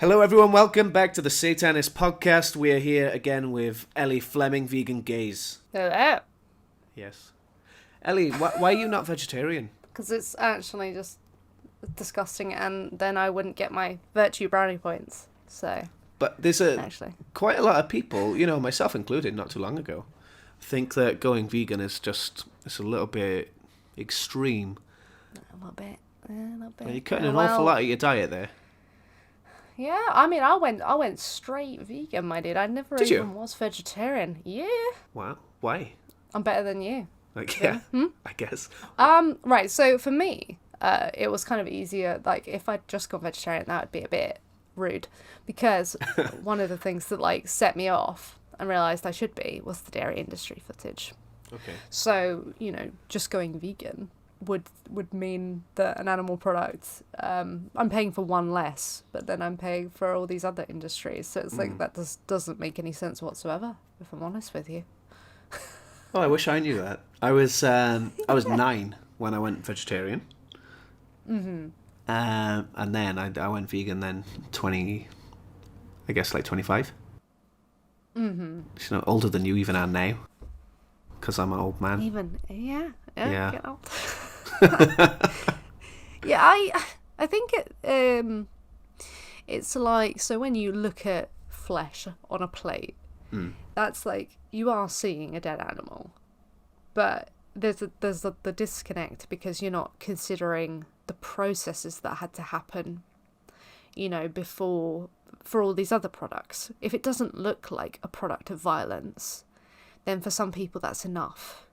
Hello everyone, welcome back to the Satanist Podcast. We are here again with Ellie Fleming, Vegan Gaze. Hello. Yes. Ellie, why are you not vegetarian? Because it's actually just disgusting, and then I wouldn't get my virtue brownie points. So, But there's quite a lot of people, myself included, not too long ago, think that going vegan is it's a little bit extreme. A little bit. You're cutting an awful lot of your diet there. Yeah, I mean, I went straight vegan, my dude. I never was vegetarian. Yeah. Wow. Why? I'm better than you. I guess. Right, so for me, it was kind of easier. Like, if I'd just gone vegetarian, that would be a bit rude. Because one of the things that, set me off and realised I should be was the dairy industry footage. Okay. So, just going vegan would mean that an animal product, I'm paying for one less, but then I'm paying for all these other industries. So it's like that doesn't make any sense whatsoever, if I'm honest with you. Oh, I wish I knew that. I was 9 when I went vegetarian. Mm-hmm. And then I went vegan then 20, I guess 25. Mm-hmm. Older than you even are now. Because I'm an old man. Yeah. Get out. Yeah, I think it's like, so when you look at flesh on a plate, that's like, you are seeing a dead animal, but there's the disconnect because you're not considering the processes that had to happen, before, for all these other products. If it doesn't look like a product of violence, then for some people that's enough.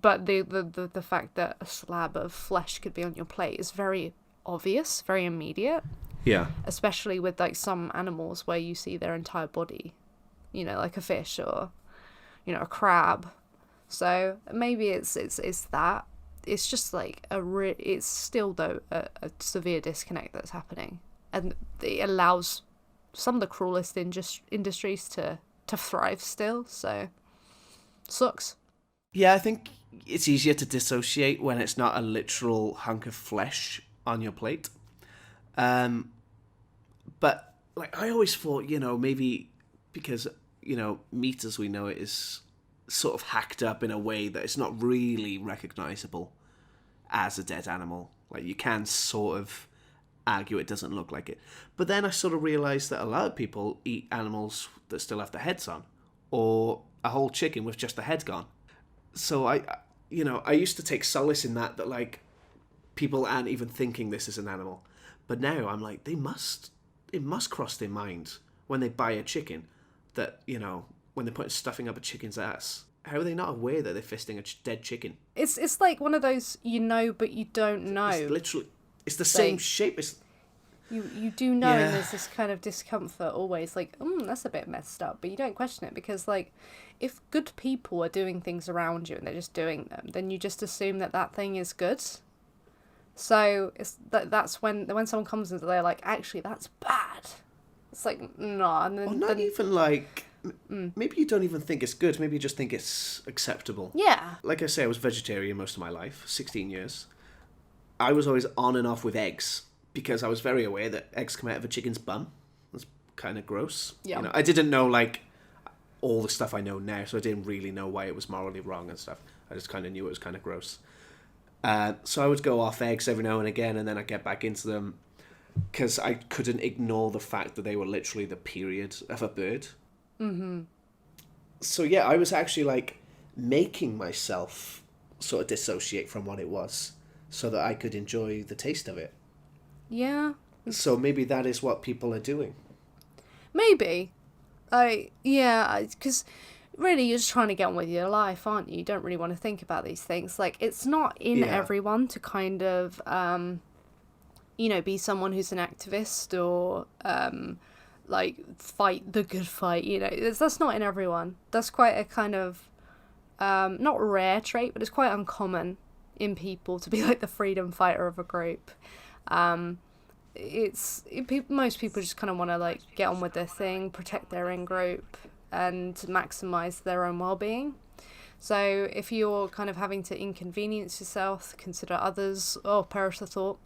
But the fact that a slab of flesh could be on your plate is very obvious, very immediate. Yeah. Especially with some animals where you see their entire body, like a fish or, a crab. So maybe it's that. It's just it's still though a severe disconnect that's happening, and it allows some of the cruelest industries to thrive still. So sucks. Yeah, I think it's easier to dissociate when it's not a literal hunk of flesh on your plate. But I always thought, maybe because, meat as we know it is sort of hacked up in a way that it's not really recognizable as a dead animal. You can sort of argue it doesn't look like it. But then I sort of realized that a lot of people eat animals that still have the heads on, or a whole chicken with just the head gone. So I used to take solace in that people aren't even thinking this is an animal. But now I'm like, it must cross their mind when they buy a chicken that, when they're putting stuffing up a chicken's ass. How are they not aware that they're fisting a dead chicken? It's like one of those, but you don't know. It's literally, it's the same shape. You do know, and there's this kind of discomfort always, that's a bit messed up, but you don't question it because, if good people are doing things around you and they're just doing them, then you just assume that thing is good. So that's when someone comes and they're like, actually, that's bad. It's like, no. And then, maybe you don't even think it's good. Maybe you just think it's acceptable. Yeah. Like I say, I was vegetarian most of my life, 16 years. I was always on and off with eggs, because I was very aware that eggs come out of a chicken's bum. That's kind of gross. Yeah. I didn't know, all the stuff I know now, so I didn't really know why it was morally wrong and stuff. I just kind of knew it was kind of gross. So I would go off eggs every now and again, and then I'd get back into them, because I couldn't ignore the fact that they were literally the period of a bird. Mm-hmm. So yeah, I was actually, making myself sort of dissociate from what it was, so that I could enjoy the taste of it. Yeah. So maybe that is what people are doing. Maybe. Because really you're just trying to get on with your life, aren't you? You don't really want to think about these things. It's not in everyone to kind of, be someone who's an activist or, fight the good fight, That's not in everyone. That's quite a kind of, not rare trait, but it's quite uncommon in people to be the freedom fighter of a group. Most people just kind of want to get on with their thing, protect their in-group, and maximize their own well-being. So if you're kind of having to inconvenience yourself, consider others, perish the thought,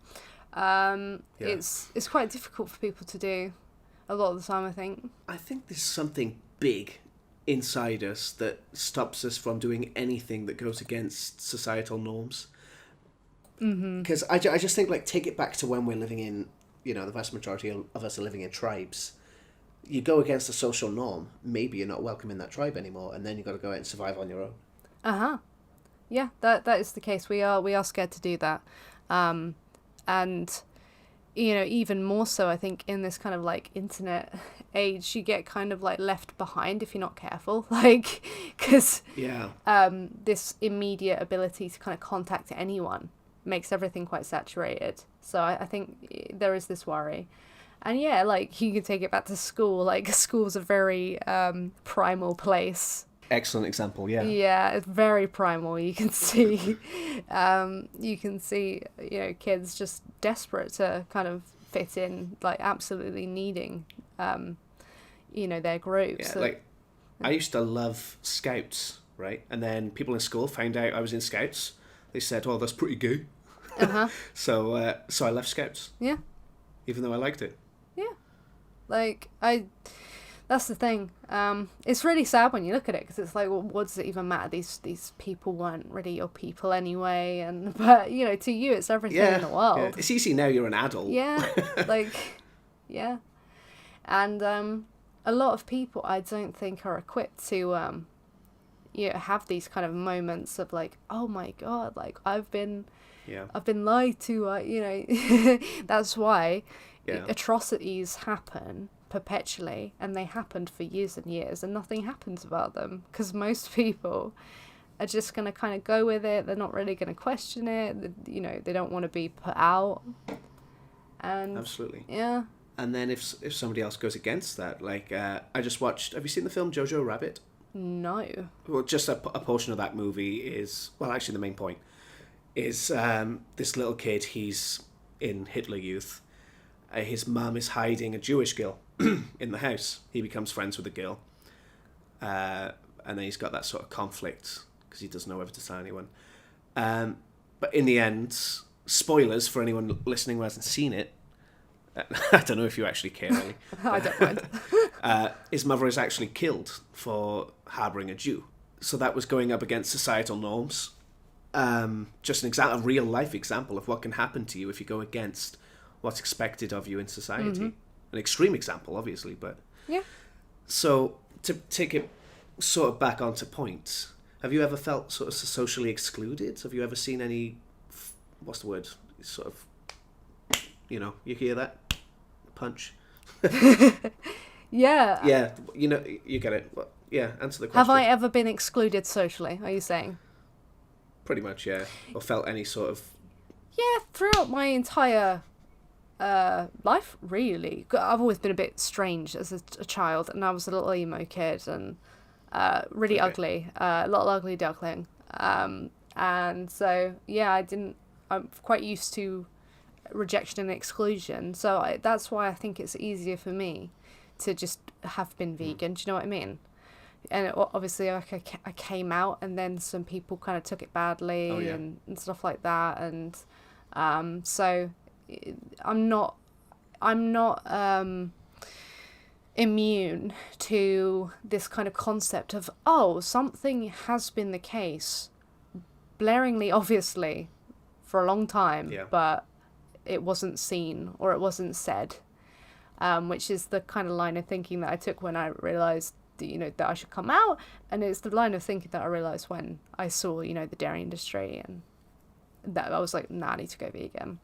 It's quite difficult for people to do a lot of the time, I think. I think there's something big inside us that stops us from doing anything that goes against societal norms. Because I just think, like, take it back to when we're living in, the vast majority of us are living in tribes. You go against a social norm, maybe you're not welcome in that tribe anymore, and then you've got to go out and survive on your own. Yeah, that is the case. We are scared to do that. And even more so, I think, in this kind of like internet age, you get kind of like left behind if you're not careful, like, because this immediate ability to kind of contact anyone makes everything quite saturated. So I think there is this worry. And yeah, like, you can take it back to school. Like, school's a very primal place. Excellent example, yeah. Yeah, it's very primal. You can see, kids just desperate to kind of fit in, like, absolutely needing, their groups. Yeah, like, I used to love Scouts, right? And then people in school found out I was in Scouts. They said, "Oh, that's pretty gay." So I left Scouts. Yeah. Even though I liked it. Yeah. Like, that's the thing. It's really sad when you look at it, because it's like, well, what does it even matter? These people weren't really your people anyway, but to you, it's everything in the world. Yeah. It's easy now. You're an adult. Yeah, yeah, and a lot of people, I don't think, are equipped to have these kind of moments of like, oh my god, like I've been lied to. That's why atrocities happen perpetually, and they happened for years and years, and nothing happens about them, because most people are just going to kind of go with it. They're not really going to question it. They don't want to be put out. And absolutely. Yeah. And then if somebody else goes against that, like, I just watched, have you seen the film Jojo Rabbit? No. Well, just a portion of that movie is, well, actually the main point is this little kid, he's in Hitler Youth. His mum is hiding a Jewish girl in the house. He becomes friends with the girl. And then he's got that sort of conflict because he doesn't know whether to tell anyone. But in the end, spoilers for anyone listening who hasn't seen it, I don't know if you actually care, Ellie. I don't mind. His mother is actually killed for harbouring a Jew. So that was going up against societal norms. Just a real life example of what can happen to you if you go against what's expected of you in society. Mm-hmm. An extreme example, obviously, but... Yeah. So, to take it sort of back onto point, have you ever felt sort of socially excluded? Have you ever seen any... What's the word? Sort of... you hear that? Punch? Yeah. Yeah, you get it. Well, yeah, answer the question. Have I ever been excluded socially, are you saying? Pretty much, yeah. Or felt any sort of... Yeah, throughout my entire... life, really. I've always been a bit strange as a child, and I was a little emo kid, and really ugly, a little ugly duckling, and so I'm quite used to rejection and exclusion, so that's why I think it's easier for me to just have been vegan. Do you know what I mean? And obviously, like, I came out, and then some people kind of took it badly, and stuff like that, and so I'm not immune to this kind of concept of, oh, something has been the case, blaringly obviously, for a long time, but it wasn't seen or it wasn't said, which is the kind of line of thinking that I took when I realised that I should come out, and it's the line of thinking that I realised when I saw the dairy industry, and that I was like, nah, I need to go vegan.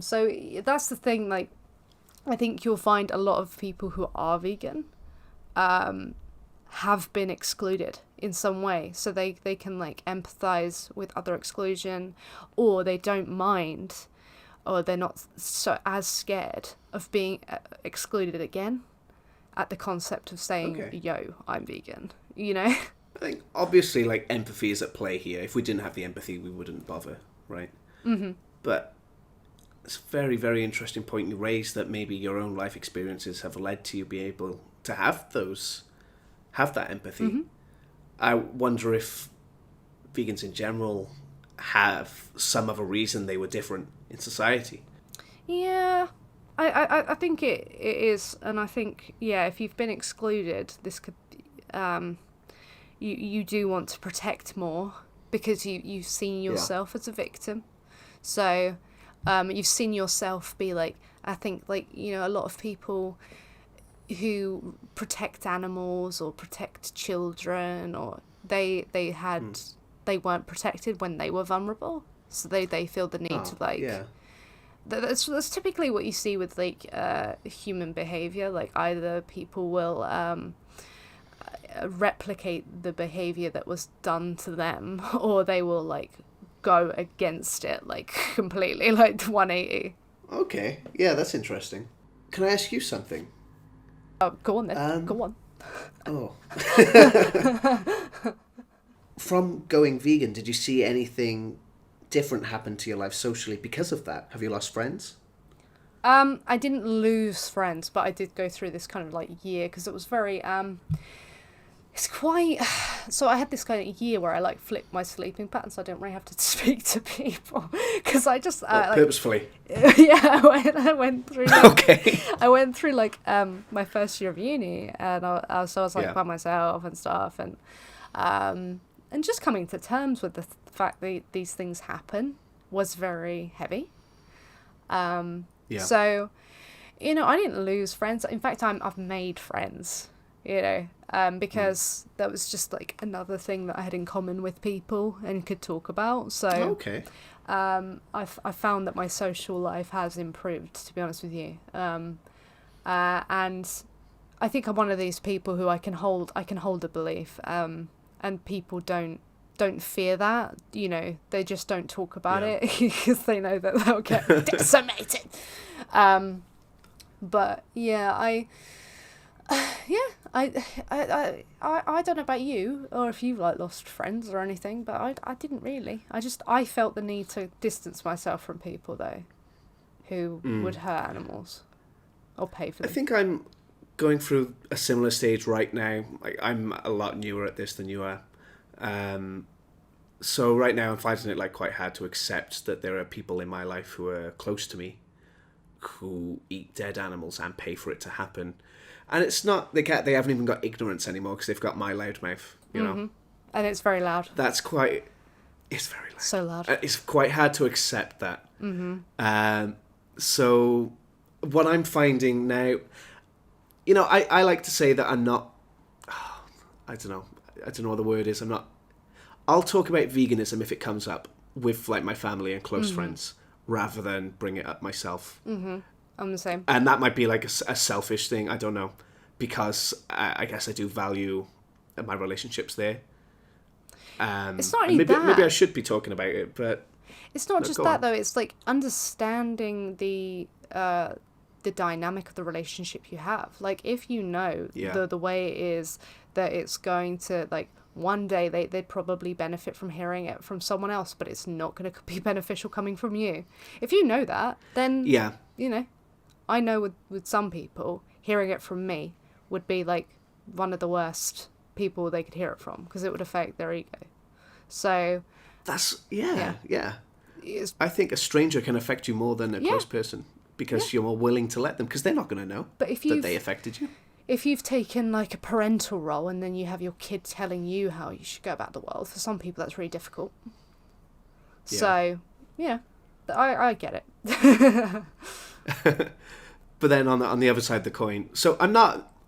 So that's the thing, like, I think you'll find a lot of people who are vegan have been excluded in some way, so they can like empathize with other exclusion, or they don't mind, or they're not so as scared of being excluded again at the concept of saying, yo, I'm vegan, I think obviously, like, empathy is at play here. If we didn't have the empathy, we wouldn't bother, right? Mm-hmm. But it's a very, very interesting point you raised, that maybe your own life experiences have led to you be able to have that empathy. Mm-hmm. I wonder if vegans in general have some other reason they were different in society. Yeah, I think it is, and I think, yeah, if you've been excluded, this could, you do want to protect more because you've seen yourself as a victim. So, you've seen yourself be like, I think, like, you know, a lot of people who protect animals or protect children, or they weren't protected when they were vulnerable, so they feel the need to, like, that's typically what you see with, like, human behavior. Like, either people will replicate the behavior that was done to them, or they will, like, go against it, like, completely, like 180. Okay, yeah, that's interesting. Can I ask you something? Oh, go on then. Go on. Oh. From going vegan, did you see anything different happen to your life socially because of that? Have you lost friends? I didn't lose friends, but I did go through this kind of, like, year, because it was very it's quite, so I had this kind of year where I, like, flipped my sleeping pattern, so I didn't really have to speak to people, because I just like, purposefully. Yeah, I went through, like, Okay. I went through, like, my first year of uni, and I was like, by myself and stuff, and just coming to terms with the fact that these things happen was very heavy. So, you know, I didn't lose friends. In fact, I've made friends, you know, because that was just, like, another thing that I had in common with people and could talk about. So, Okay. I found that my social life has improved, to be honest with you. And I think I'm one of these people who I can hold a belief, and people don't fear that, you know, they just don't talk about it because they know that they'll get decimated. But yeah, I don't know about you, or if you've, like, lost friends or anything, but I didn't really. I felt the need to distance myself from people, though, who would hurt animals or pay for them. I think I'm going through a similar stage right now. Like, I'm a lot newer at this than you are. So right now I'm finding it, like, quite hard to accept that there are people in my life who are close to me who eat dead animals and pay for it to happen. And it's not, they haven't even got ignorance anymore because they've got my loudmouth, you know. And it's very loud. It's very loud. So loud. It's quite hard to accept that. So what I'm finding now, you know, I like to say that I'm not, I don't know what the word is. I'll talk about veganism if it comes up with, like, my family and close friends, rather than bring it up myself. I'm the same. And that might be, like, a selfish thing, I don't know, because I guess I do value my relationships there. It's not only that. Maybe I should be talking about it, but it's not just that, though. It's, like, understanding the dynamic of the relationship you have. Like, if you know the way it is, that it's going to, like, one day they'd probably benefit from hearing it from someone else, but it's not going to be beneficial coming from you. If you know that, then, you know, I know with some people, hearing it from me would be, like, one of the worst people they could hear it from, because it would affect their ego. So that's, yeah. I think a stranger can affect you more than a close person, because you're more willing to let them, because they're not going to know that they affected you. If you've taken, like, a parental role and then you have your kid telling you how you should go about the world, for some people that's really difficult. Yeah. So, yeah, I get it. But then on the other side of the coin, so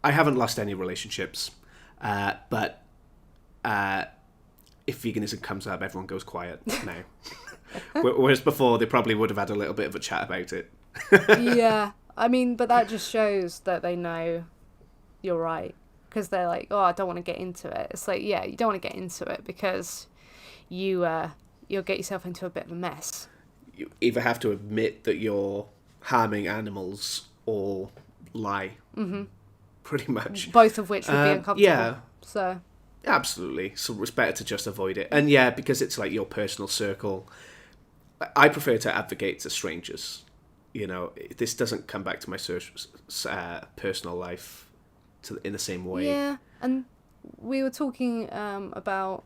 I haven't lost any relationships, but if veganism comes up, everyone goes quiet now. Whereas before, they probably would have had a little bit of a chat about it. Yeah, I mean, but that just shows that they know you're right, because they're like, oh, I don't want to get into it. It's like, yeah, you don't want to get into it because you'll get yourself into a bit of a mess. You either have to admit that you're harming animals or lie. Pretty much. Both of which would be uncomfortable. Yeah. So. Absolutely. So it's better to just avoid it. And yeah, because it's, like, your personal circle, I prefer to advocate to strangers. You know, this doesn't come back to my personal life in the same way. Yeah, and we were talking about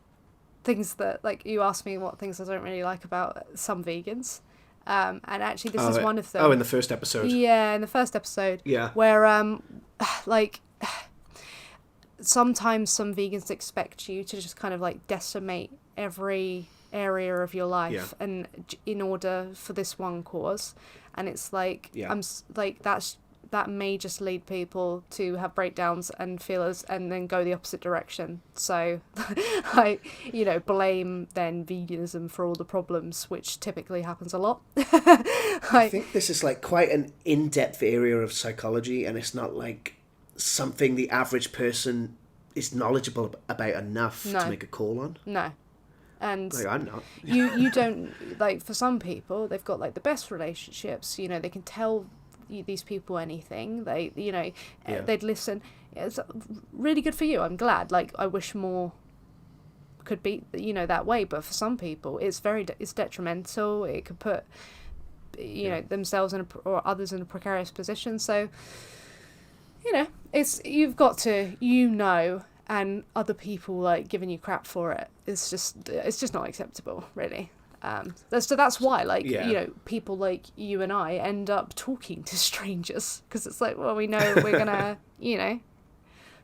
things that, like, you asked me what things I don't really like about some vegans, And actually, this is one of them. Oh, in the first episode. Yeah, in the first episode. Yeah. Where, like, sometimes some vegans expect you to just kind of, like, decimate every area of your life and in order for this one cause. And it's like, that may just lead people to have breakdowns and feelers and then go the opposite direction. So I, blame then veganism for all the problems, which typically happens a lot. I think this is like quite an in-depth area of psychology, and it's not like something the average person is knowledgeable about enough to make a call on. No. And like, I'm not. you don't, like, for some people, they've got like the best relationships, they can tell these people anything, they they'd listen. It's really good for you. I'm glad. Like, I wish more could be that way, but for some people it's detrimental. It could put themselves or others in a precarious position. So it's, you've got to and other people like giving you crap for it. It's just not acceptable, really. So that's why, people like you and I end up talking to strangers, because it's like, well, we know we're gonna,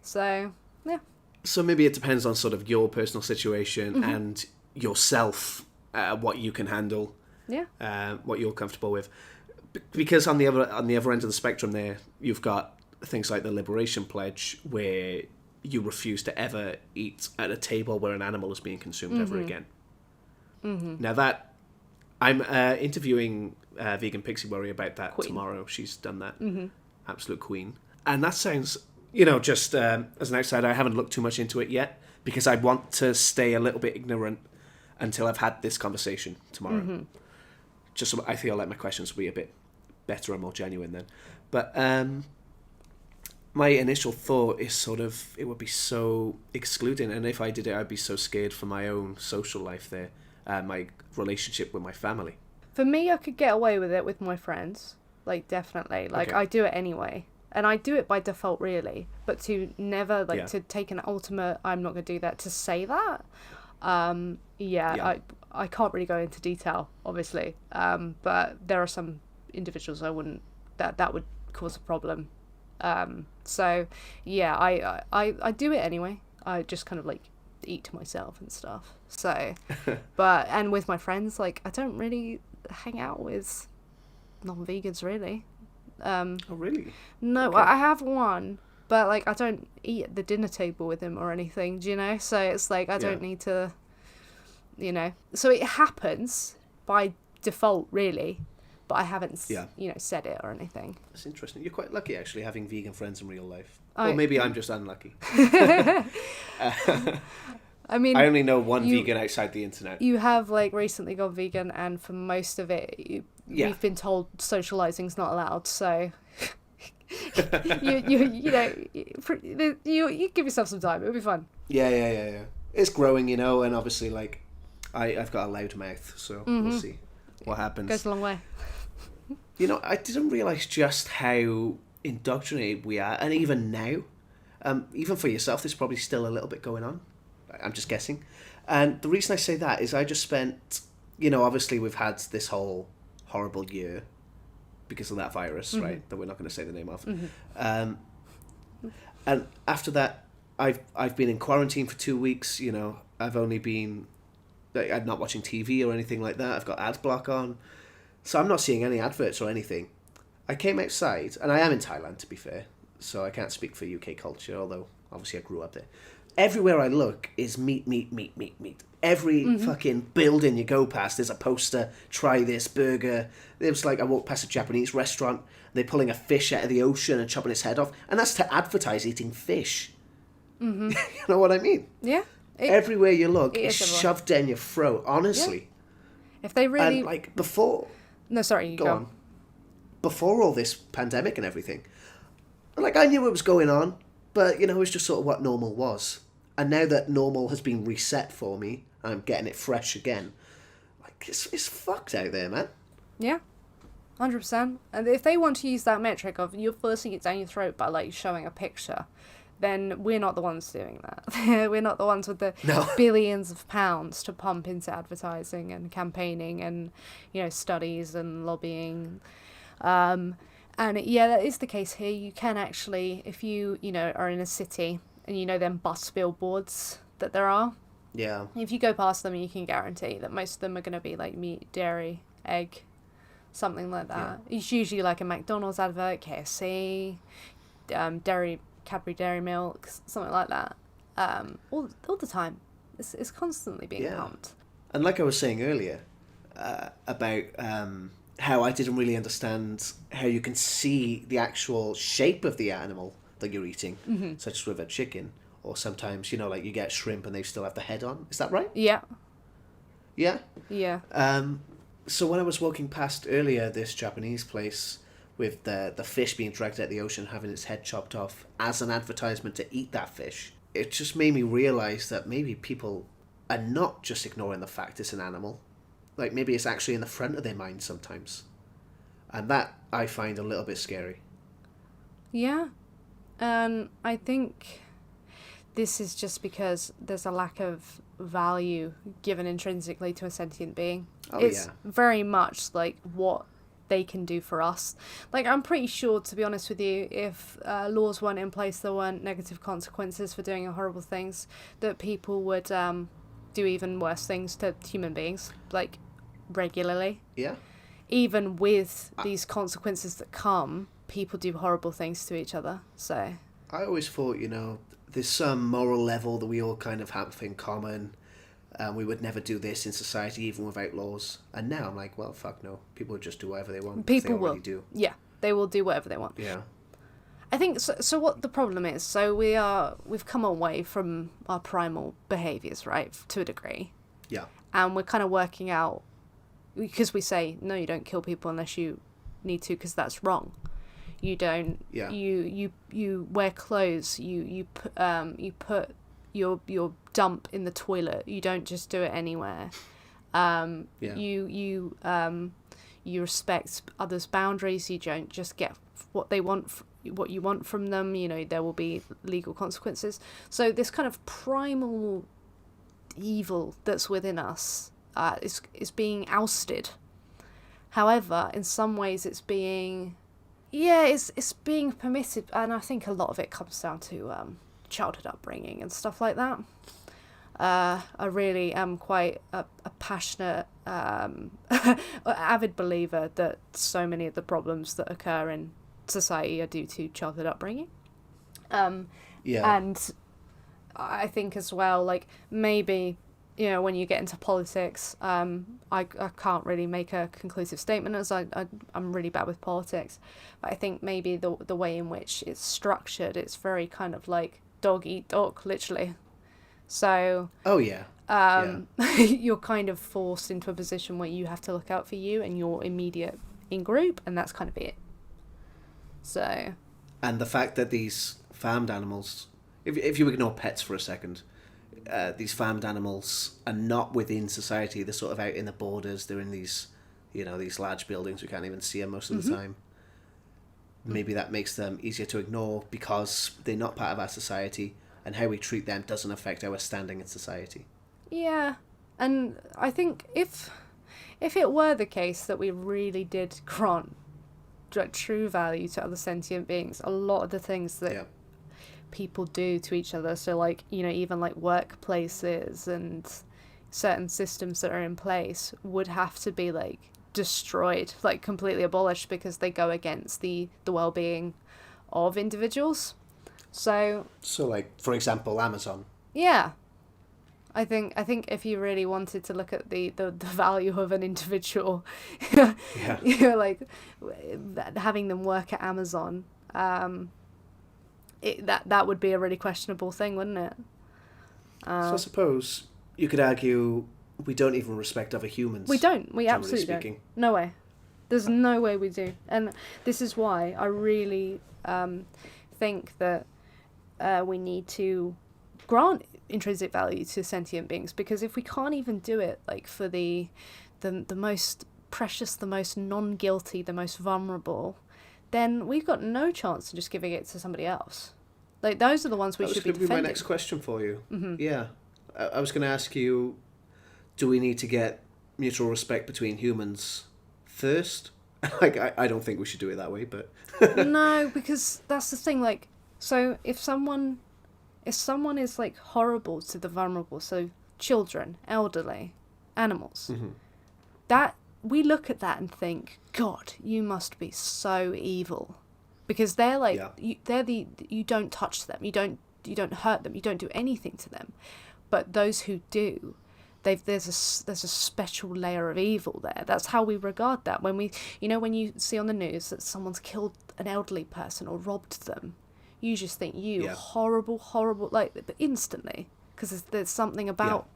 so yeah. So maybe it depends on sort of your personal situation and yourself, what you can handle, what you're comfortable with. Because on the other end of the spectrum, there you've got things like the Liberation Pledge, where you refuse to ever eat at a table where an animal is being consumed ever again. Now that I'm interviewing Vegan Pixie Worry about that tomorrow. She's done that. Absolute queen. And that sounds, just as an outsider, I haven't looked too much into it yet, because I want to stay a little bit ignorant until I've had this conversation tomorrow. Just so I feel like my questions will be a bit better and more genuine then. But my initial thought is sort of, it would be so excluding, and if I did it, I'd be so scared for my own social life there. My relationship with my family. For me, I could get away with it with my friends, like, definitely. Like, okay. I do it anyway, and I do it by default, really. But to never to take an ultimate, I'm not going to do that, to say that, I can't really go into detail, obviously. But there are some individuals I wouldn't, that would cause a problem. So yeah, I do it anyway. I just kind of like eat to myself and stuff. So, and with my friends, like, I don't really hang out with non-vegans, really. Oh, really? No, okay. I have one, but like, I don't eat at the dinner table with him or anything, do you know? So it's like, I don't need to, so it happens by default, really, but I haven't, said it or anything. That's interesting. You're quite lucky, actually, having vegan friends in real life. Or maybe I'm just unlucky. I mean, I only know one vegan outside the internet. You have, like, recently gone vegan, and for most of it, we've been told socializing's not allowed. So you give yourself some time. It'll be fun. Yeah. It's growing, and obviously, like, I've got a loud mouth, so we'll see what happens. Goes a long way. I didn't realise just how indoctrinated we are, and even now, even for yourself, there's probably still a little bit going on. I'm just guessing. And the reason I say that is I just spent, obviously we've had this whole horrible year because of that virus, right, that we're not going to say the name of. And after that, I've been in quarantine for 2 weeks. I've only been, I'm not watching TV or anything like that. I've got ad block on, so I'm not seeing any adverts or anything. I came outside, and I am in Thailand, to be fair, so I can't speak for UK culture, although obviously I grew up there. Everywhere I look is meat. Every fucking building you go past, there's a poster, try this burger. It was like I walked past a Japanese restaurant, they're pulling a fish out of the ocean and chopping its head off, and that's to advertise eating fish. You know what I mean? Yeah. Everywhere you look, it's shoved down your throat, honestly. Yeah. If they really... And, like, before... No, sorry, you go on. Before all this pandemic and everything, like, I knew what was going on, but, it was just sort of what normal was. And now that normal has been reset for me, I'm getting it fresh again. Like, it's fucked out there, man. Yeah, 100%. And if they want to use that metric of you're forcing it down your throat by, like, showing a picture, then we're not the ones doing that. We're not the ones with the billions of pounds to pump into advertising and campaigning and, studies and lobbying. And yeah, that is the case here. You can actually, if you, are in a city and them bus billboards that there are. Yeah. If you go past them, you can guarantee that most of them are going to be like meat, dairy, egg, something like that. Yeah. It's usually like a McDonald's advert, KFC, Cadbury Dairy Milk, something like that. All the time. It's constantly being pumped. And like I was saying earlier, about how I didn't really understand how you can see the actual shape of the animal that you're eating, such as with a chicken, or sometimes, like you get shrimp and they still have the head on. Is that right? Yeah. Yeah? Yeah. So when I was walking past earlier this Japanese place with the fish being dragged out of the ocean, having its head chopped off as an advertisement to eat that fish, it just made me realise that maybe people are not just ignoring the fact it's an animal. Like, maybe it's actually in the front of their mind sometimes. And that I find a little bit scary. Yeah. And I think this is just because there's a lack of value given intrinsically to a sentient being. It's very much like what they can do for us. Like, I'm pretty sure, to be honest with you, if laws weren't in place, there weren't negative consequences for doing horrible things, that people would do even worse things to human beings, like, regularly. Yeah. Even with these consequences that come, people do horrible things to each other, so... I always thought, there's some moral level that we all kind of have in common. We would never do this in society, even without laws. And now I'm like, well, fuck no. People would just do whatever they want. People will. Do. Yeah, they will do whatever they want. Yeah. I think, so what the problem is, so we've come away from our primal behaviours, right, to a degree. Yeah. And we're kind of working out, because we say, no, you don't kill people unless you need to, because that's wrong. You don't. Yeah. You wear clothes. You put your dump in the toilet. You don't just do it anywhere. You respect others' boundaries. You don't just get what they want, what you want from them. There will be legal consequences. So this kind of primal evil that's within us is being ousted. However, in some ways, it's being permitted, and I think a lot of it comes down to childhood upbringing and stuff like that. I really am quite a passionate, avid believer that so many of the problems that occur in society are due to childhood upbringing. And I think as well, like, maybe, when you get into politics, I can't really make a conclusive statement, as I'm really bad with politics, but I think maybe the way in which it's structured, it's very kind of like dog eat dog, literally. So you're kind of forced into a position where you have to look out for you and your immediate in-group, and that's kind of it. So, and the fact that these farmed animals, if you ignore pets for a second, these farmed animals are not within society. They're sort of out in the borders. They're in these, these large buildings. We can't even see them most of the time. Maybe that makes them easier to ignore because they're not part of our society, and how we treat them doesn't affect our standing in society. Yeah, and I think if it were the case that we really did grant true value to other sentient beings, a lot of the things that people do to each other, so like, even like workplaces and certain systems that are in place would have to be like destroyed, like completely abolished, because they go against the well-being of individuals. So like, for example, Amazon. Yeah. I think if you really wanted to look at the value of an individual, like having them work at Amazon, that would be a really questionable thing, wouldn't it? So I suppose you could argue we don't even respect other humans. We don't. We absolutely don't. No way. There's no way we do. And this is why I really think that we need to grant intrinsic value to sentient beings, because if we can't even do it, like, for the most precious, the most non-guilty, the most vulnerable, then we've got no chance of just giving it to somebody else. Like, those are the ones we should be defending. That was going to be my next question for you. Mm-hmm. Yeah. I was going to ask you, do we need to get mutual respect between humans first? Like, I don't think we should do it that way, but... No, because that's the thing, like, so if someone is, like, horrible to the vulnerable, so children, elderly, animals, that, we look at that and think, God, you must be so evil. Because they're like, you don't touch them, you don't hurt them, you don't do anything to them. But those who do, there's a special layer of evil there. That's how we regard that. When when you see on the news that someone's killed an elderly person or robbed them, you just think, horrible, like, but instantly, because there's something about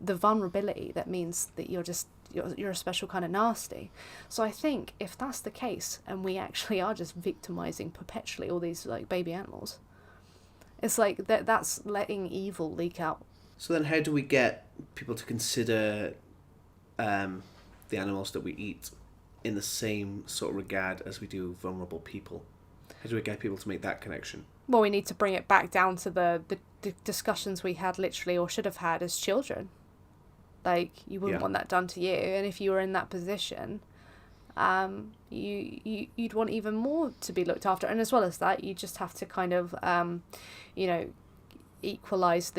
the vulnerability that means that you're a special kind of nasty. So I think if that's the case, and we actually are just victimizing perpetually all these, like, baby animals, it's like that's letting evil leak out. So then how do we get people to consider the animals that we eat in the same sort of regard as we do vulnerable people? How do we get people to make that connection? Well, we need to bring it back down to the discussions we had literally, or should have had, as children. Like, you wouldn't want that done to you, and if you were in that position, you'd want even more to be looked after. And as well as that, you just have to kind of, equalise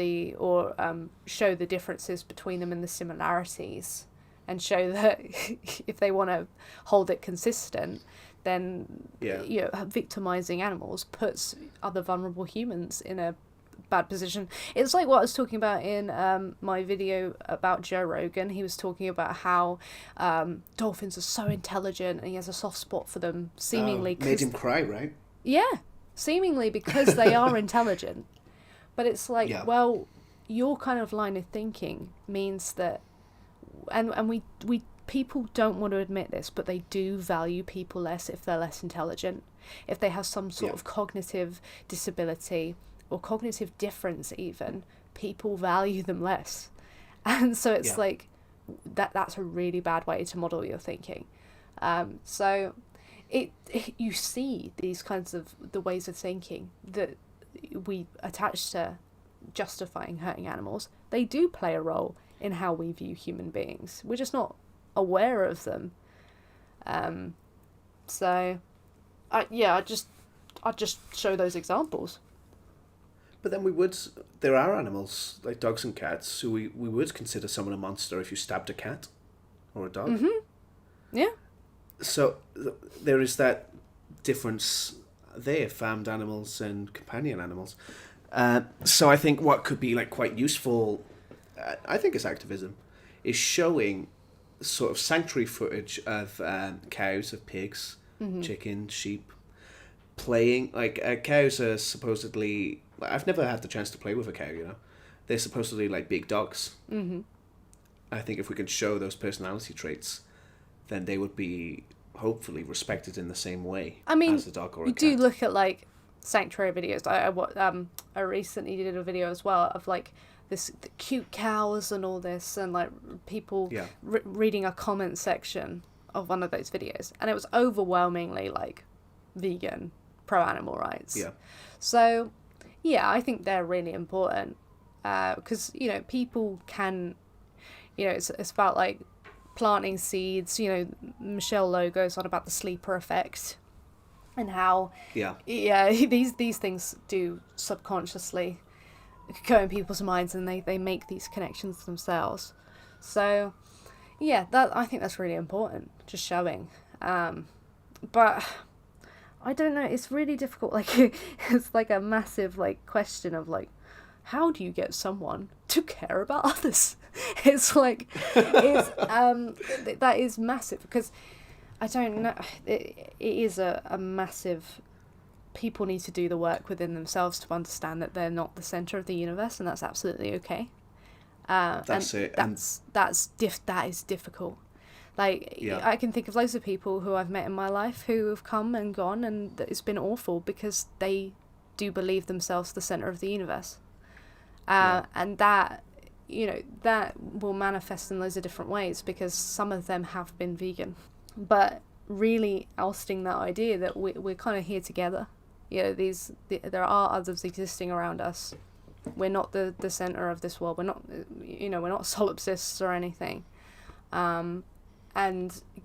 show the differences between them and the similarities, and show that if they want to hold it consistent, then victimizing animals puts other vulnerable humans in a bad position. It's like what I was talking about in my video about Joe Rogan. He was talking about how dolphins are so intelligent, and he has a soft spot for them, seemingly. Made him cry, right? Yeah, seemingly because they are intelligent. But it's like, well, your kind of line of thinking means that, and we people don't want to admit this, but they do value people less if they're less intelligent, if they have some sort of cognitive disability or cognitive difference even, people value them less. And so it's like, that's a really bad way to model your thinking. So you see these kinds of the ways of thinking that we attach to justifying hurting animals. They do play a role in how we view human beings. We're just not aware of them. So I just show those examples. But then there are animals like dogs and cats who we would consider someone a monster if you stabbed a cat or a dog. Mm-hmm. Yeah. So there is that difference there, farmed animals and companion animals. So I think what could be like quite useful, I think it's activism, is showing sort of sanctuary footage of cows, of pigs, chicken, sheep, playing. Like cows are supposedly, I've never had the chance to play with a cow, they're supposedly like big dogs. Mm-hmm. I think if we could show those personality traits, then they would be hopefully respected in the same way as a dog or a cat. You do look at like sanctuary videos. I recently did a video as well of like the cute cows and all this, and like people reading a comment section of one of those videos, and it was overwhelmingly like vegan, pro animal rights. Yeah. So I think they're really important because people can, it's about like planting seeds. Michelle Lowe goes on about the sleeper effect and how these things do subconsciously go in people's minds, and they make these connections themselves. So that I think that's really important, just showing. But I don't know, it's really difficult. Like it's like a massive like question of like, how do you get someone to care about others? It's like that is massive, because I don't know, it is a massive, people need to do the work within themselves to understand that they're not the center of the universe, and that's absolutely okay. That is difficult. Like I can think of loads of people who I've met in my life who have come and gone, and it's been awful because they do believe themselves the center of the universe. And that that will manifest in loads of different ways, because some of them have been vegan, but really ousting that idea that we're kind of here together, You know, there are others existing around us. We're not the center of this world. We're not, you know, we're not solipsists or anything. And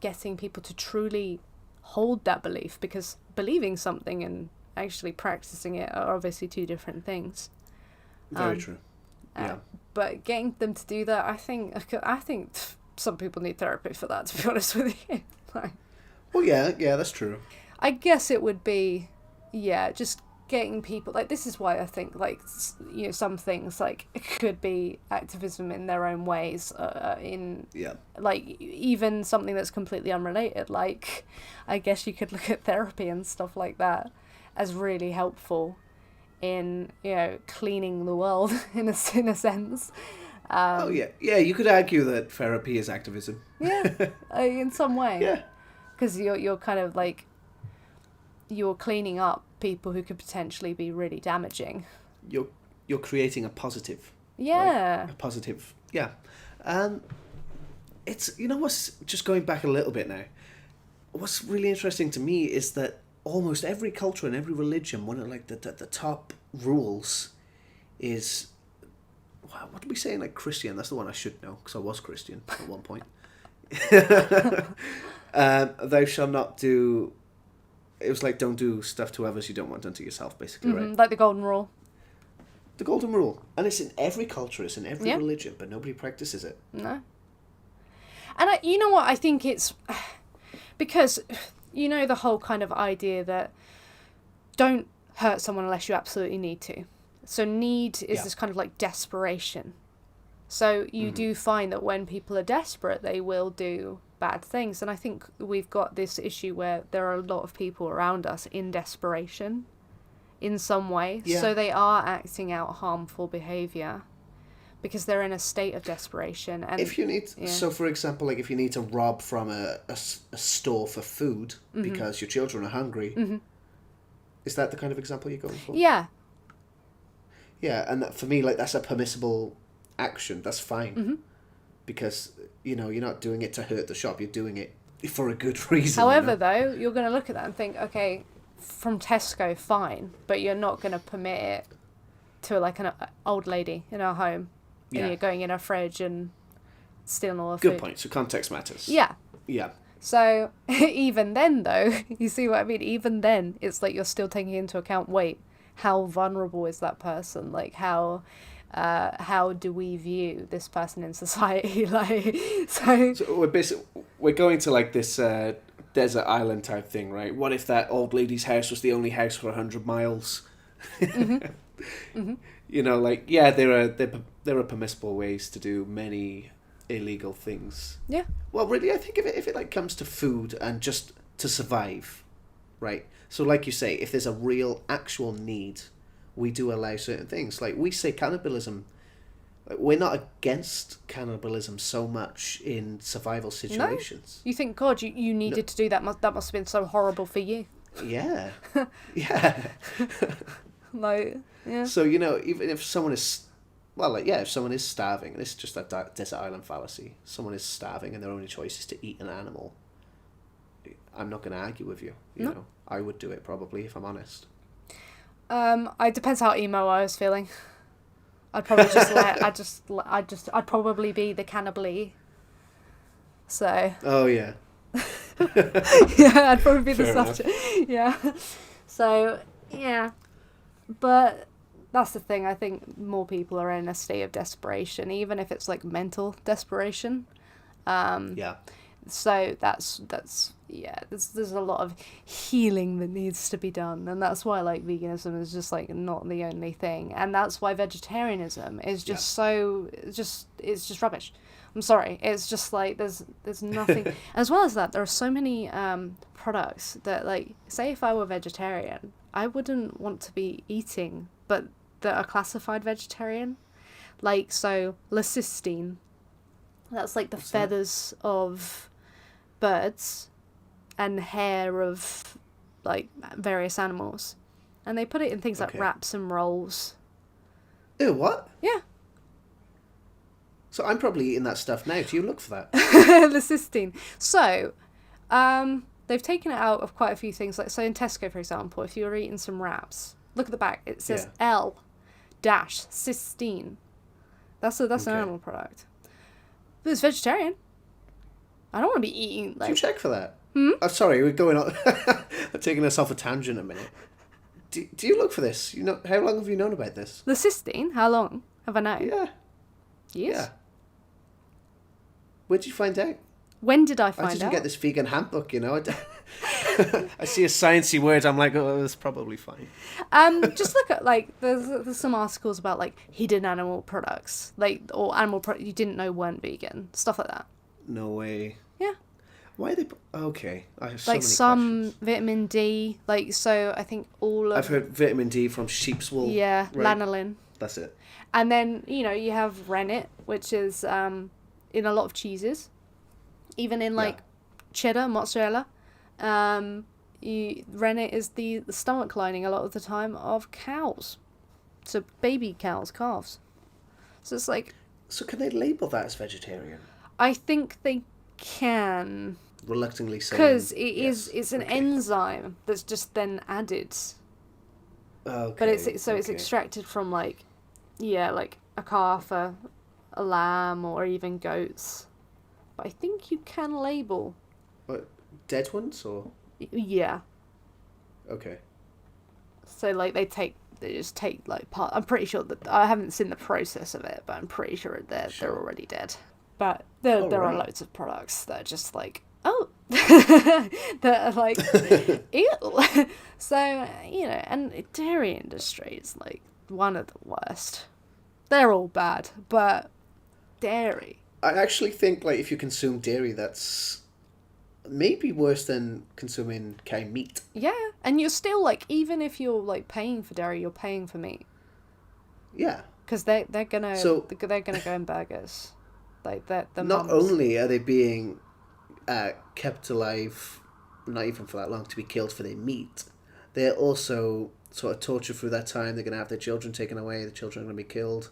getting people to truly hold that belief, because believing something and actually practicing it are obviously two different things. Very true. Yeah. But getting them to do that, I think some people need therapy for that, to be honest with you. Like, well, yeah, that's true. I guess it would be, just getting people, like, this is why I think, like, you know, some things, like, it could be activism in their own ways, like, even something that's completely unrelated, like, I guess you could look at therapy and stuff like that as really helpful in, you know, cleaning the world, in a sense. You could argue that therapy is activism. In some way. Yeah. Because you're kind of, like, you're cleaning up people who could potentially be really damaging. You're creating a positive. Yeah. Right? A positive. Yeah. It's, you know what's, just going back a little bit now, what's really interesting to me is that almost every culture and every religion, one of, like, the top rules is, what do we say in, like, Christian? That's the one I should know, because I was Christian at one point. Thou shalt not do... It was like, don't do stuff to others you don't want done to yourself, basically, right? Like the golden rule. The golden rule. And it's in every culture, it's in every religion, but nobody practices it. No. And you know what? I think it's... Because, you know, the whole kind of idea that don't hurt someone unless you absolutely need to. So need is this kind of, like, desperation. So you do find that when people are desperate, they will do bad things. And I think we've got this issue where there are a lot of people around us in desperation in some way. Yeah. So they are acting out harmful behaviour because they're in a state of desperation. And if you need... So, for example, like, if you need to rob from a store for food because your children are hungry, is that the kind of example you're going for? Yeah. Yeah, and that, for me, like, that's a permissible action. That's fine. Because, you know, you're not doing it to hurt the shop. You're doing it for a good reason. However, though, you're going to look at that and think, okay, from Tesco, fine, but you're not going to permit it to, like, an old lady in her home. And you're going in her fridge and stealing all her food. Good point. So context matters. Yeah. Yeah. So even then, though, you see what I mean? Even then, it's like you're still taking into account, wait, how vulnerable is that person? Like, how do we view this person in society? Like, so we're going to, like, this desert island type thing, right? What if that old lady's house was the only house for 100 miles? You know, like, yeah, there are permissible ways to do many illegal things. Yeah. Well, really, I think if it like comes to food and just to survive, right? So, like you say, if there's a real actual need, we do allow certain things. Like, we say cannibalism. We're not against cannibalism so much in survival situations. No? You think, God, you needed to do that. That must have been so horrible for you. Yeah. Yeah. Like, yeah. So, you know, even if someone is... Well, like, yeah, if someone is starving, and it's just that desert island fallacy, someone is starving and their only choice is to eat an animal, I'm not going to argue with you. You know, I would do it probably, if I'm honest. It depends how emo I was feeling. I'd probably I'd probably be the cannibal. So. Oh yeah. Yeah, I'd probably be the Fair subject. Yeah. So yeah, but that's the thing. I think more people are in a state of desperation, even if it's like mental desperation. Yeah. So that's there's a lot of healing that needs to be done, and that's why like veganism is just like not the only thing, and that's why vegetarianism is just it's just rubbish. I'm sorry, it's just like there's nothing. As well as that, there are so many products that, like, say if I were vegetarian, I wouldn't want to be eating, but that are classified vegetarian, like so leucistin. That's like the feathers of birds and hair of like various animals, and they put it in things like wraps and rolls. Ew, what? Yeah. So I'm probably eating that stuff now. Do you look for that? Leucistin. So, they've taken it out of quite a few things. Like, so in Tesco, for example, if you were eating some wraps, look at the back. It says L-cysteine. That's an animal product. But it's vegetarian. I don't want to be eating. Like... Do you check for that? I'm sorry, we're going on. I'm taking us off a tangent a minute. Do you look for this? You know, how long have you known about this? The cysteine? How long have I known? Yeah. Years. Yeah. Where'd you find out? When did I find out? I didn't get this vegan handbook, you know. I see a sciencey word, I'm like, oh, that's probably fine. Just look at, like, there's some articles about, like, hidden animal products, like, or animal products you didn't know weren't vegan, stuff like that. No way. Yeah. Why are they... Okay, I have so like many some questions. Vitamin D, like, so I think all of... I've heard vitamin D from sheep's wool. Yeah, right? lanolin. That's it. And then, you know, you have rennet, which is in a lot of cheeses. Even in, like, cheddar, mozzarella. Rennet is the stomach lining a lot of the time of cows. So baby cows, calves. So it's like... So can they label that as vegetarian? I think they can. Reluctantly saying... Because it's an enzyme that's just then added. Okay. But it's extracted from, like, like a calf, a lamb, or even goats. But I think you can label. What, dead ones or? Yeah. Okay. So like they just take like part. I'm pretty sure that I haven't seen the process of it, but I'm pretty sure they're already dead. But there are loads of products that are just like that are like ew. So you know, and the dairy industry is like one of the worst. They're all bad, but dairy. I actually think, like, if you consume dairy, that's maybe worse than consuming cow meat. Yeah, and you're still, like, even if you're, like, paying for dairy, you're paying for meat. Yeah. Because they're gonna go in burgers. Like, the not mums. Only are they being kept alive, not even for that long, to be killed for their meat, they're also sort of tortured through that time. They're going to have their children taken away. The children are going to be killed.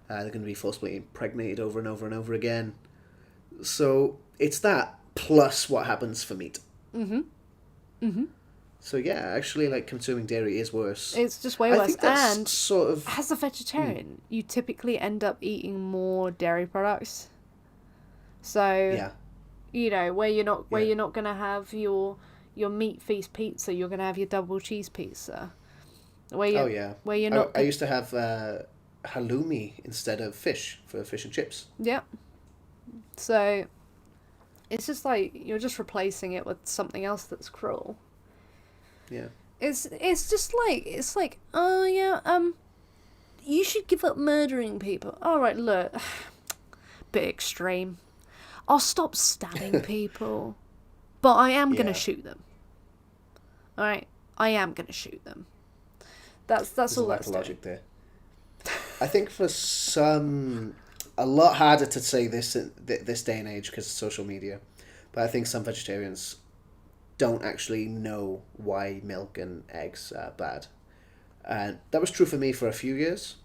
They're going to be forcibly impregnated over and over and over again. So it's that plus what happens for meat. Mm-hmm. Mm-hmm. So yeah, actually, like, consuming dairy is worse. It's just way worse. Think that's and sort of... as a vegetarian, you typically end up eating more dairy products. So yeah. You know, where you're not going to have your meat feast pizza, you're going to have your double cheese pizza. Where you're not. I used to have halloumi instead of fish for fish and chips. Yeah. So it's just like you're just replacing it with something else that's cruel. Yeah. It's like oh yeah, you should give up murdering people. All right, look, bit extreme. I'll stop stabbing people, but I am gonna shoot them. All right, I am gonna shoot them. That's all that's logic there. I think for some, a lot harder to say this in this day and age because of social media, but I think some vegetarians don't actually know why milk and eggs are bad. And that was true for me for a few years.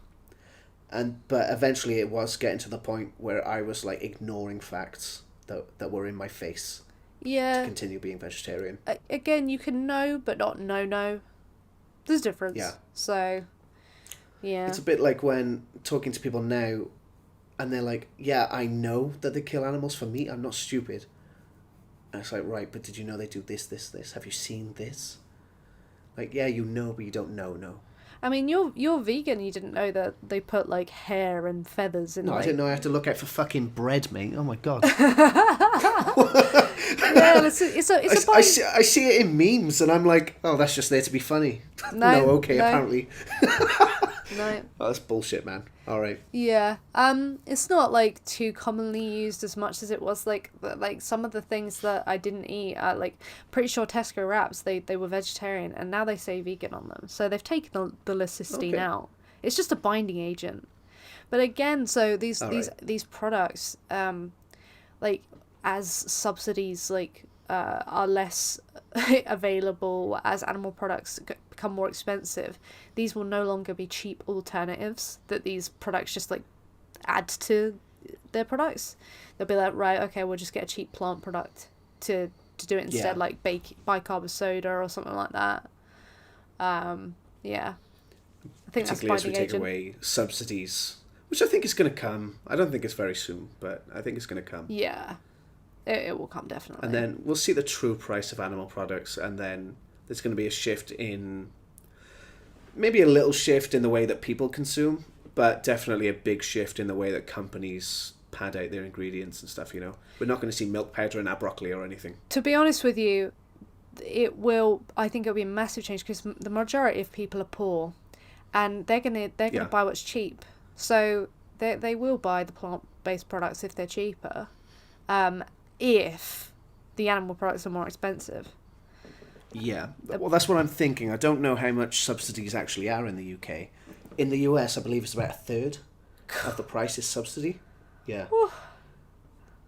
But eventually it was getting to the point where I was, like, ignoring facts that were in my face. Yeah. To continue being vegetarian. Again, you can know, but not no. There's a difference. Yeah. So, yeah. It's a bit like when talking to people now, and they're like, yeah, I know that they kill animals for meat. I'm not stupid. And it's like, right, but did you know they do this? Have you seen this? Like, yeah, you know, but you don't know, no. I mean, you're vegan. You didn't know that they put, like, hair and feathers in. No, like... I didn't know I had to look out for fucking bread, mate. Oh my god. Yeah, it's a I see it in memes, and I'm like, oh, that's just there to be funny. No, apparently. No. Oh, that's bullshit, man. All right. Yeah. It's not, like, too commonly used as much as it was, like some of the things that I didn't eat. Like, pretty sure Tesco wraps, they were vegetarian, and now they say vegan on them. So they've taken the lecithin out. It's just a binding agent. But again, so these products, like, as subsidies, like, are less available, as animal products become more expensive, these will no longer be cheap alternatives that these products just, like, add to their products. They'll be like, right, okay, we'll just get a cheap plant product to to do it instead, Yeah. like bicarb soda or something like that. Yeah. I think that's Particularly as we binding take agent. away subsidies, which I think is going to come. I don't think it's very soon, but I think it's going to come. Yeah. It will come, definitely. And then we'll see the true price of animal products, and then there's going to be a shift in, maybe a little shift in the way that people consume, but definitely a big shift in the way that companies pad out their ingredients and stuff, you know. We're not going to see milk powder in our broccoli or anything. To be honest with you, I think it'll be a massive change because the majority of people are poor, and they're gonna buy what's cheap. So they will buy the plant-based products if they're cheaper, if the animal products are more expensive. Yeah, well, that's what I'm thinking. I don't know how much subsidies actually are in the UK. In the US, I believe it's about a third of the price is subsidy. Yeah. Oh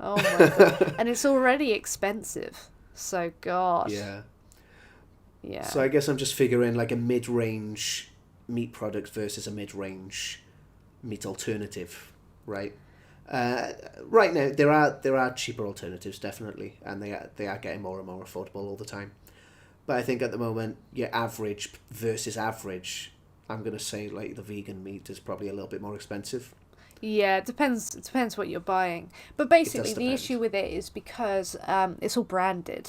my god. And it's already expensive. So gosh. Yeah. Yeah. So I guess I'm just figuring like a mid-range meat product versus a mid-range meat alternative, right? Right now there are cheaper alternatives, definitely, and they are getting more and more affordable all the time. But I think at the moment, your average versus average, I'm gonna say like the vegan meat is probably a little bit more expensive. Yeah, it depends what you're buying. But basically, the depend. issue with it is because it's all branded.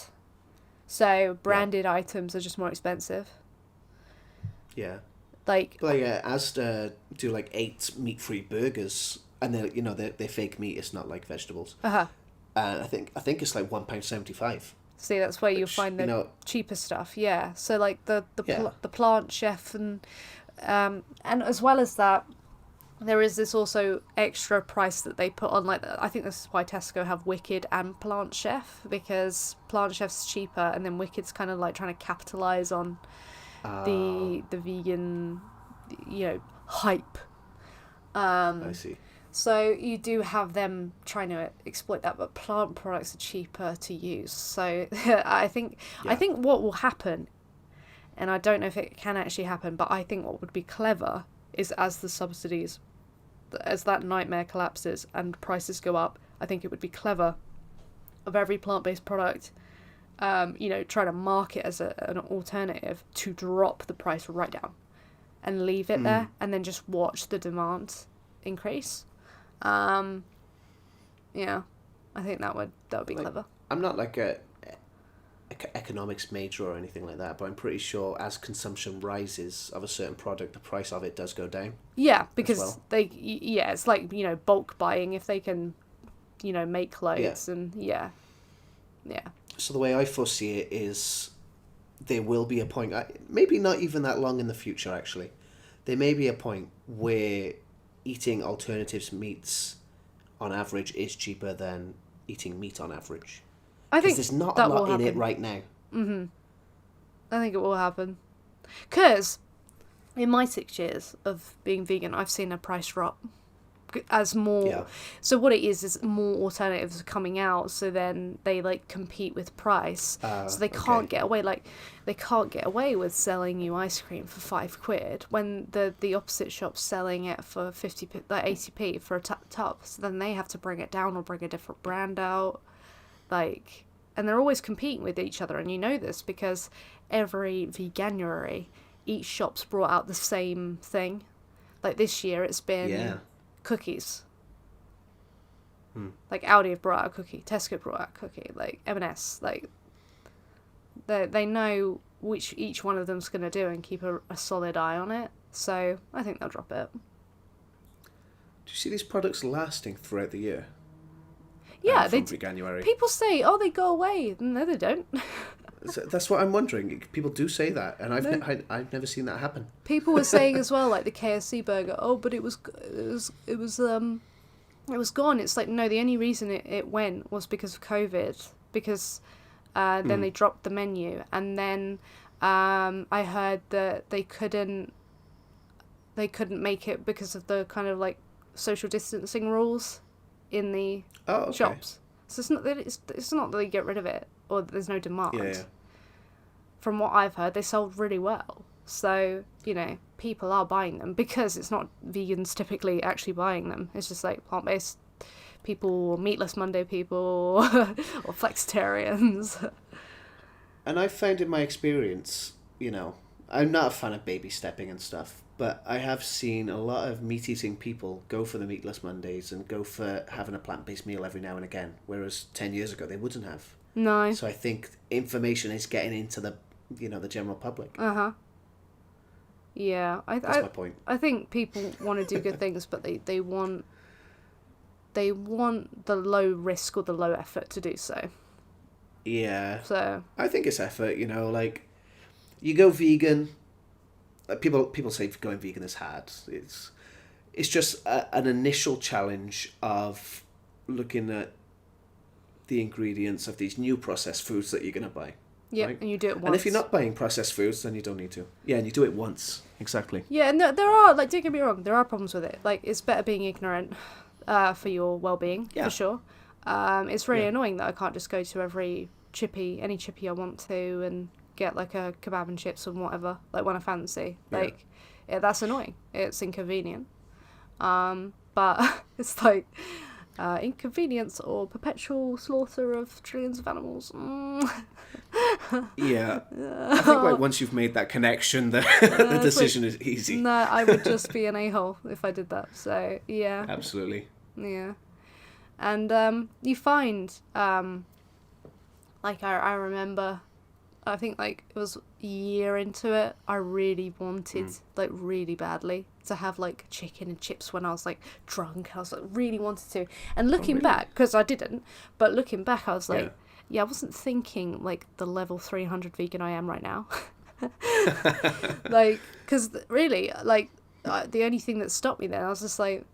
So branded items are just more expensive. Yeah. Like, But yeah, Asda do like 8 meat-free burgers, and they're fake meat. It's not like vegetables. I think it's like £1.75. see, that's where you'll Which, find the you know, cheaper stuff. Yeah. So like the Yeah. the plant chef and as well as that, there is this also extra price that they put on. Like, I think this is why Tesco have Wicked and Plant Chef, because Plant Chef's cheaper, and then Wicked's kind of like trying to capitalize on the vegan, hype. I see. So you do have them trying to exploit that, but plant products are cheaper to use. So I think what will happen, and I don't know if it can actually happen, but I think what would be clever is as that nightmare collapses and prices go up, I think it would be clever of every plant-based product, try to market as an alternative to drop the price right down and leave it there, and then just watch the demand increase. I think that would be clever. I'm not like a economics major or anything like that, but I'm pretty sure as consumption rises of a certain product, the price of it does go down. Yeah, because well. it's like, bulk buying if they can, make loads and yeah. So the way I foresee it is there will be a point, maybe not even that long in the future actually, there may be a point where eating alternatives meats on average is cheaper than eating meat on average. I think there's not that a lot will in happen. it right now. I think it will happen. Because in my 6 years of being vegan, I've seen a price drop as more. Yeah. So what it is more alternatives are coming out. So then they like compete with price. So they can't get away. Like they can't get away with selling you ice cream for £5 when the opposite shop's selling it for 80p for a tub. So then they have to bring it down or bring a different brand out. Like, and they're always competing with each other, and you know this because every Veganuary, each shop's brought out the same thing. Like this year, it's been cookies. Like Aldi have brought out a cookie, Tesco brought out a cookie, like M&S, like they know which each one of them's gonna do and keep a solid eye on it. So I think they'll drop it. Do you see these products lasting throughout the year? Yeah, from January. People say, "Oh, they go away." No, they don't. So that's what I'm wondering. People do say that, and I've never seen that happen. People were saying as well, like the KFC burger. Oh, but it was gone. It's like, no, the only reason it went was because of COVID. Because then they dropped the menu, and then I heard that they couldn't make it because of the kind of like social distancing rules in the shops. So it's not that they get rid of it or that there's no demand. Yeah. From what I've heard, they sold really well. So, people are buying them because it's not vegans typically actually buying them. It's just like plant-based people or meatless Monday people or flexitarians. And I've found in my experience, you know, I'm not a fan of baby stepping and stuff, but I have seen a lot of meat-eating people go for the Meatless Mondays and go for having a plant-based meal every now and again, whereas 10 years ago they wouldn't have. No. So I think information is getting into the, you know, the general public. Uh-huh. Yeah. That's my point. I think people want to do good things, but they want the low risk or the low effort to do so. Yeah. So I think it's effort, you know, like, you go vegan, people say going vegan is hard. It's just an initial challenge of looking at the ingredients of these new processed foods that you're going to buy. yeah, right? and you do it once. And if you're not buying processed foods, then you don't need to. Yeah, and you do it once. Exactly. Yeah, no, there are, like, don't get me wrong, there are problems with it. Like, it's better being ignorant for your well-being, for sure. It's really annoying that I can't just go to any chippy I want to and get, like, a kebab and chips and whatever, like, when I fancy. Like, that's annoying. It's inconvenient. But it's like, inconvenience or perpetual slaughter of trillions of animals. Yeah. I think, like, once you've made that connection, the decision is easy. No, I would just be an a-hole if I did that. So, yeah. Absolutely. Yeah. And you find, like, I remember, I think, like, it was a year into it, I really wanted, like, really badly to have, like, chicken and chips when I was, like, drunk. I was, like, really wanted to. And looking back, because I didn't, but looking back, I was like, I wasn't thinking, like, the level 300 vegan I am right now. Like, because really, like, the only thing that stopped me then, I was just like,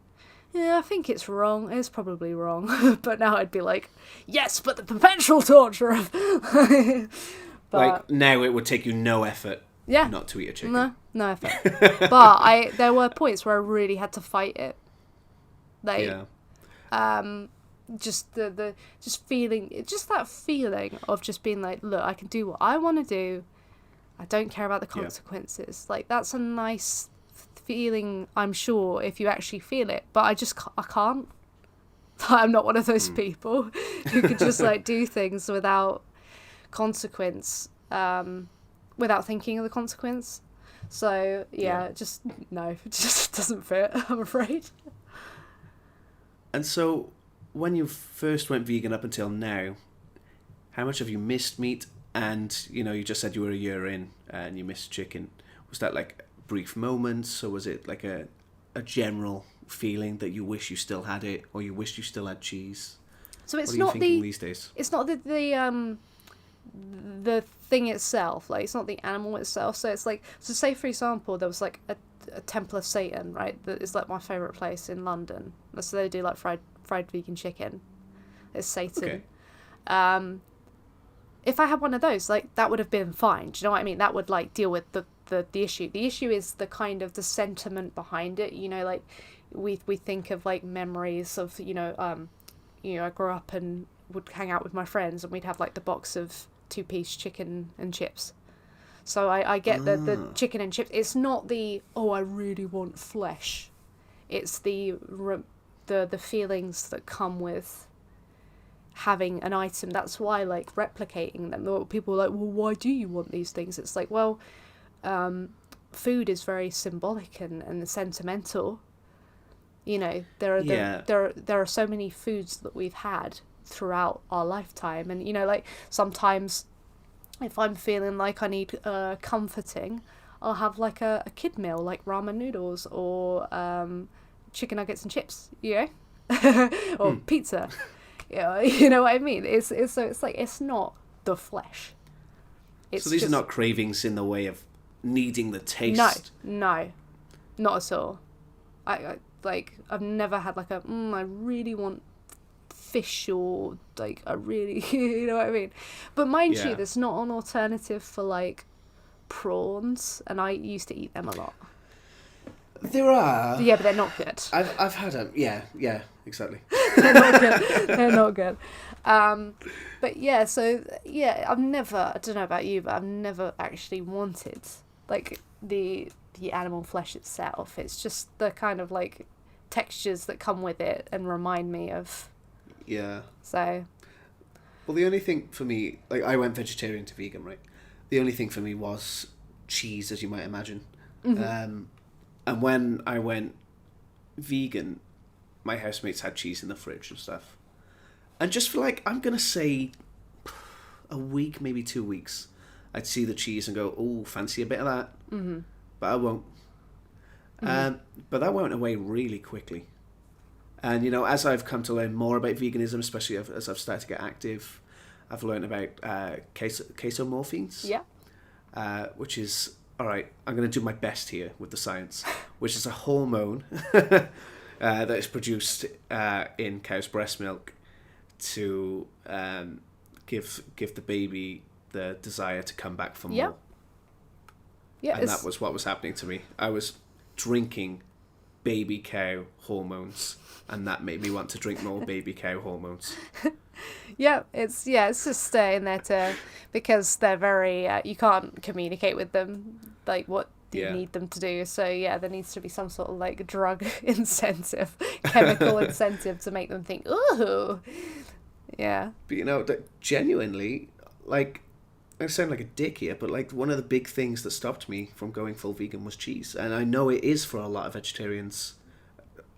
yeah, I think it's wrong. It's probably wrong. But now I'd be like, yes, but the perpetual torture of... But, like, now it would take you no effort not to eat a chicken. No effort. But there were points where I really had to fight it. Like, just just that feeling of just being like, look, I can do what I want to do. I don't care about the consequences. Like, that's a nice feeling, I'm sure, if you actually feel it. But I can't. I'm not one of those people who can just, like, do things without consequence, without thinking of the consequence. So it just doesn't fit, I'm afraid. And so, when you first went vegan up until now, how much have you missed meat? And, you know, you just said you were a year in and you missed chicken. Was that, like, brief moments, or was it like a general feeling that you wish you still had it, or you wish you still had cheese? So it's what are you not thinking these days? It's not the thing itself, like, it's not the animal itself. So it's like, so say for example there was like a Temple of Satan, right, that is like my favourite place in London. So they do like fried vegan chicken. It's Satan. Okay. If I had one of those, like, that would have been fine. Do you know what I mean? That would, like, deal with the issue. The issue is the kind of the sentiment behind it. You know, like, we think of, like, memories of, you know, I grew up and would hang out with my friends and we'd have, like, the box of 2-piece chicken and chips. So I get the chicken and chips. It's not the, I really want flesh. It's the feelings that come with having an item. That's why, like, replicating them, people are like, well, why do you want these things? It's like, well, food is very symbolic and sentimental. You know, there are so many foods that we've had throughout our lifetime, and, you know, like, sometimes if I'm feeling like I need comforting, I'll have, like, a kid meal, like ramen noodles or chicken nuggets and chips, you know, or pizza. Yeah, you know what I mean? It's like, it's not the flesh. So these are not cravings in the way of needing the taste. No, not at all. I've never had like I really want fish, or like I really, you know what I mean? But mind you, there's not an alternative for, like, prawns, and I used to eat them a lot. There are. Yeah, but they're not good. I've had them. Yeah, exactly. They're not good. They're not good. But yeah, so yeah, I don't know about you, but I've never actually wanted, like, the animal flesh itself. It's just the kind of, like, textures that come with it and remind me of. Yeah. So. Well, the only thing for me, like, I went vegetarian to vegan, right? The only thing for me was cheese, as you might imagine. And when I went vegan, my housemates had cheese in the fridge and stuff. And just for, like, I'm going to say a week, maybe 2 weeks, I'd see the cheese and go, oh, fancy a bit of that. Mm-hmm. But I won't. But that went away really quickly. And, you know, as I've come to learn more about veganism, especially as I've started to get active, I've learned about casomorphines. Yeah. Which is, all right, I'm going to do my best here with the science, which is a hormone that is produced in cow's breast milk to give the baby the desire to come back for more. Yeah, and that was what was happening to me. I was drinking baby cow hormones, and that made me want to drink more baby cow hormones. It's just staying there because they're very you can't communicate with them like what you need them to do. So there needs to be some sort of like drug incentive, chemical incentive to make them think, ooh, yeah. But you know, genuinely, like, I sound like a dick here, but like one of the big things that stopped me from going full vegan was cheese, and I know it is for a lot of vegetarians.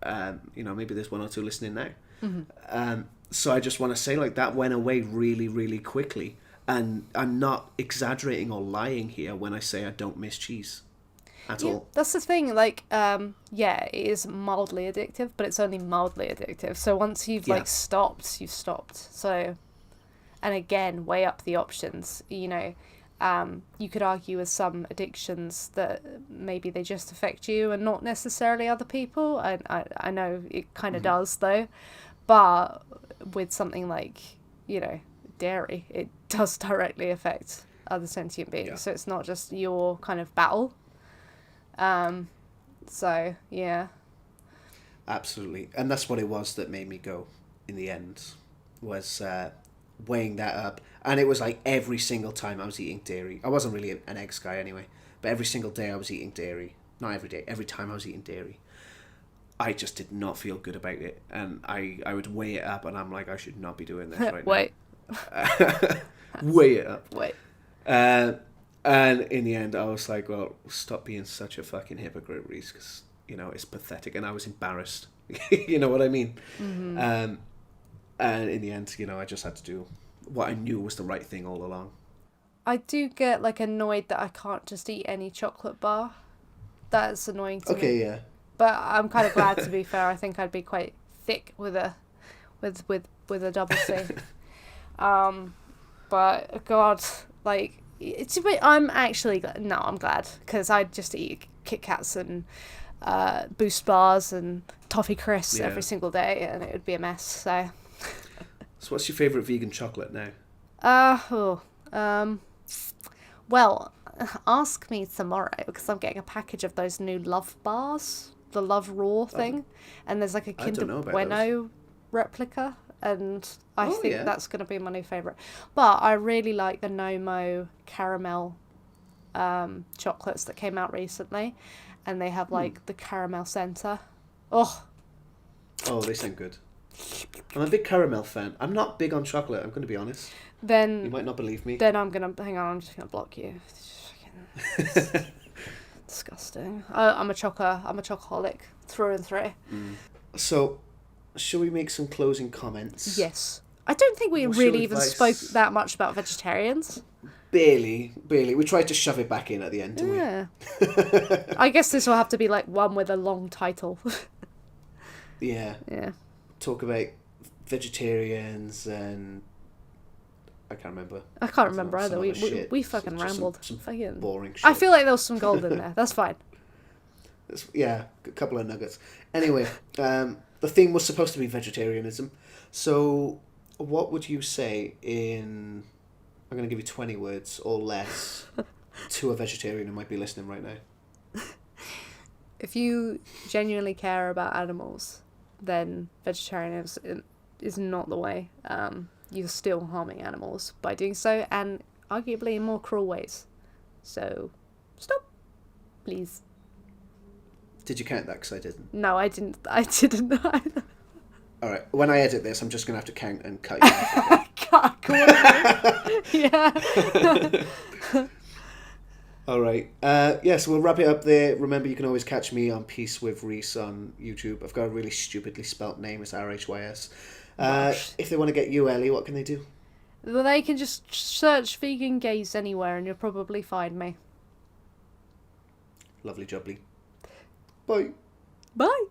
You know, maybe there's one or two listening now. Mm-hmm. So I just want to say, like, that went away really, really quickly, and I'm not exaggerating or lying here when I say I don't miss cheese at all. That's the thing. Like, it is mildly addictive, but it's only mildly addictive. So once you've stopped, you've stopped. So. And again, weigh up the options. You know, you could argue with some addictions that maybe they just affect you and not necessarily other people. I know it kind of does though, but with something like, you know, dairy, it does directly affect other sentient beings. Yeah. So it's not just your kind of battle. So yeah. Absolutely, and that's what it was that made me go. In the end, was. Weighing that up, and it was like every single time I was eating dairy. I wasn't really an eggs guy anyway, but every single day I was eating dairy. Not every day, every time I was eating dairy, I just did not feel good about it, and I would weigh it up, and I'm like, I should not be doing this right Wait. now. Weigh it up. Wait. And in the end, I was like, well, stop being such a fucking hypocrite, Reese, because, you know, it's pathetic, and I was embarrassed. You know what I mean? Mm-hmm. And in the end, you know, I just had to do what I knew was the right thing all along. I do get, like, annoyed that I can't just eat any chocolate bar. That's annoying to me. Okay, yeah. But I'm kind of glad, to be fair. I think I'd be quite thick with a double C. But, God, like, it's a bit... I'm actually... No, I'm glad. Because I'd just eat Kit Kats and Boost bars and Toffee Crisps every single day, and it would be a mess, so... So what's your favourite vegan chocolate now? Well, ask me tomorrow, because I'm getting a package of those new Love bars, the Love Raw thing, and there's like a Kinder Bueno replica, and I think that's going to be my new favourite. But I really like the No-Mo caramel chocolates that came out recently, and they have like the caramel centre. Oh, they sound good. I'm a big caramel fan. I'm not big on chocolate, I'm going to be honest. Then you might not believe me. Then I'm just going to block you. Disgusting. I'm a chocoholic through and through. So, shall we make some closing comments? Yes. I don't think we really even spoke that much about vegetarians. Barely. We tried to shove it back in at the end, didn't we? I guess this will have to be like one with a long title. Yeah. Talk about vegetarians and I can't remember. I can't remember either. We fucking rambled. Some boring shit. I feel like there was some gold in there. That's fine. A couple of nuggets. Anyway, the theme was supposed to be vegetarianism. So, what would you say in... I'm going to give you 20 words or less to a vegetarian who might be listening right now. If you genuinely care about animals, then vegetarianism is not the way. You're still harming animals by doing so, and arguably in more cruel ways. So, stop, please. Did you count that? Because I didn't. No, I didn't. All right. When I edit this, I'm just going to have to count and cut you off. cut a corner. Yeah. All right. So we'll wrap it up there. Remember, you can always catch me on Peace with Reese on YouTube. I've got a really stupidly spelt name. It's RHYS. If they want to get you, Ellie, what can they do? They can just search vegan gays anywhere and you'll probably find me. Lovely jubbly. Bye. Bye.